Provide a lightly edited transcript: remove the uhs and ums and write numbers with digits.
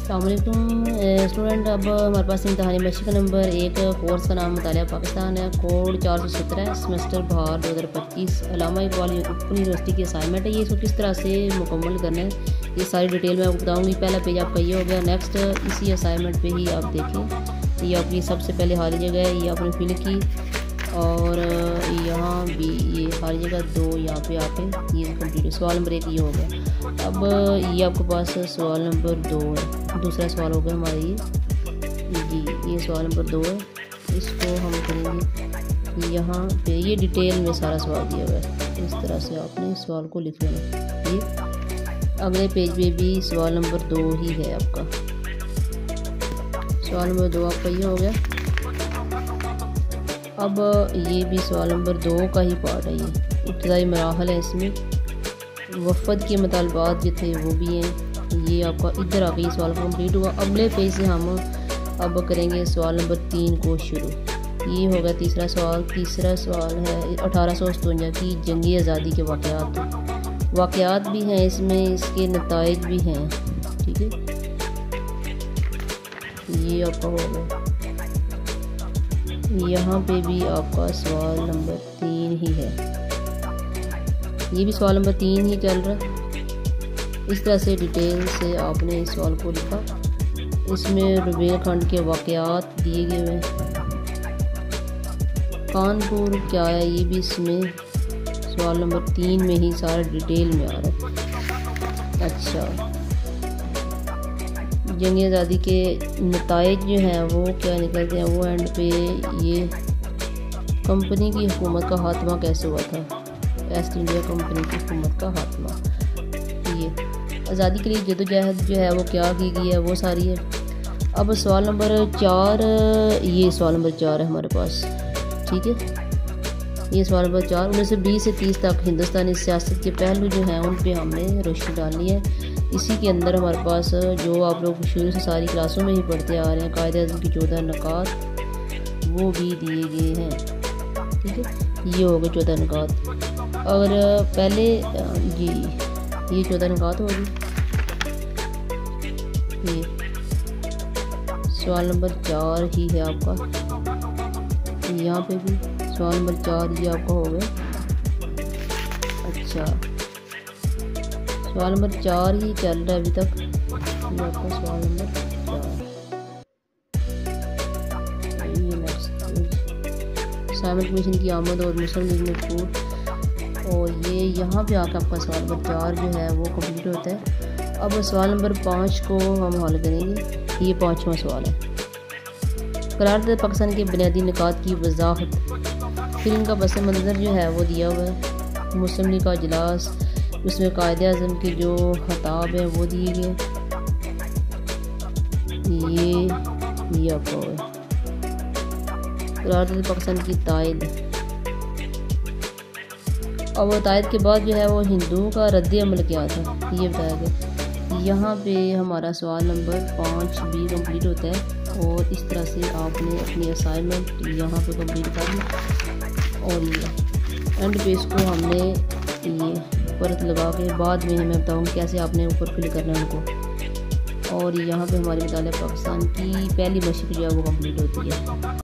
अस्सलामुअलैकुम स्टूडेंट। अब हमारे पास इम्तहानी मशक़ नंबर 1 कोर्स का नाम मुतालिया पाकिस्तान है। कोड 417 सेमेस्टर बहार 2025 अल्लामा इकबाल ओपन यूनिवर्सिटी की असाइनमेंट है। ये इसको किस तरह से मुकम्मल करना है ये सारी डिटेल मैं आपको बताऊँगी। पहला पेज आपका ये हो गया। नेक्स्ट इसी असाइनमेंट पे ही आप देखें, ये आपकी सबसे पहले हारी जगह है, ये आपने फिल की और यहाँ भी ये हर जगह 2 यहाँ पे आके ये कंप्लीट। सवाल नंबर 1 ये हो गया। अब ये आपके पास सवाल नंबर 2 है, दूसरा सवाल हो गया हमारा ये सवाल नंबर 2 है। इसको हम करेंगे यहाँ पे, ये डिटेल में सारा सवाल दिया हुआ है। इस तरह से आपने सवाल को लिख लेना। ये अगले पेज पे भी सवाल नंबर 2 ही है आपका। सवाल नंबर 2 आपका ये हो गया। अब ये भी सवाल नंबर 2 का ही पार्ट है। ये इब्तदाई मराहल है, इसमें वफ़द के मतलबात जो थे वो भी हैं। ये आपका इधर आके ये सवाल कंप्लीट हुआ। अगले पेज से हम अब करेंगे सवाल नंबर 3 को शुरू। ये हो गया तीसरा सवाल। तीसरा सवाल है 1857 की जंगी आज़ादी के वाक़यात भी हैं इसमें, इसके नताइज भी हैं। ठीक है, ये आपका हो गया। यहाँ पे भी आपका सवाल नंबर 3 ही है। ये भी सवाल नंबर 3 ही चल रहा है। इस तरह से डिटेल से आपने इस सवाल को लिखा। इसमें रुबेलखंड के वाक़यात दिए गए हैं। कानपुर क्या है ये भी इसमें सवाल नंबर 3 में ही सारा डिटेल में आ रहा है। अच्छा, जंग आज़ादी के नताइज जो हैं वो क्या निकलते हैं, वो एंड पे ये कंपनी की हुकूमत का खात्मा कैसे हुआ था, ईस्ट इंडिया कंपनी की हुकूमत का खात्मा। ये आज़ादी के लिए जदोजहद जो है वो क्या की गई है वो सारी है। अब सवाल नंबर 4, ये सवाल नंबर 4 है हमारे पास। ठीक है, ये सवाल नंबर 4 1920 से 30 तक हिंदुस्तानी सियासत के पहलू जो हैं उन पे हमने रोशनी डालनी है। इसी के अंदर हमारे पास जो आप लोग शुरू से सारी क्लासों में ही पढ़ते आ रहे हैं, कायदे-ए-आज़म की 14 नकात वो भी दिए गए हैं। ठीक है, ये हो गए 14 नकात। और पहले जी ये 14 नकात होगी। ये सवाल नंबर 4 ही है आपका। यहाँ पे भी सवाल नंबर 4 ये आपका हो गया। अच्छा, सवाल नंबर 4 ही चल रहा है अभी तक। ये आपका सवाल नंबर 4। ये नेक्स्ट पेज साइमन कमीशन की आमद और मुस्लिम लीग में फूट, और ये यहाँ पे आकर आपका सवाल नंबर 4 जो है वो कंप्लीट होता है। अब सवाल नंबर 5 को हम हल करेंगे। ये 5वां सवाल है। करारदाद पाकिस्तान के बुनियादी निकात की वजाहत। फिर इनका पस मंज़र जो है वो दिया हुआ है। मुस्लिम लीग का इजलास, उसमें कायदे-ए-आज़म के जो खताब हैं वो दिए गए। ये आपका करारदाद पाकिस्तान की तायद। और वो तायद के बाद जो है वो हिंदुओं का रद्द अमल क्या था ये बताया गया। यहाँ पे हमारा सवाल नंबर 5 भी कंप्लीट होता है। और इस तरह से आपने अपनी असाइनमेंट यहाँ पे कंप्लीट कर ली। और ये एंड पेज को हमने ये परत लगा के बाद में मैं बताऊँगी कैसे आपने ऊपर फिल करना है उनको। और यहाँ पे हमारी मुतालिया पाकिस्तान की पहली मशक़ जो है वो कंप्लीट होती है।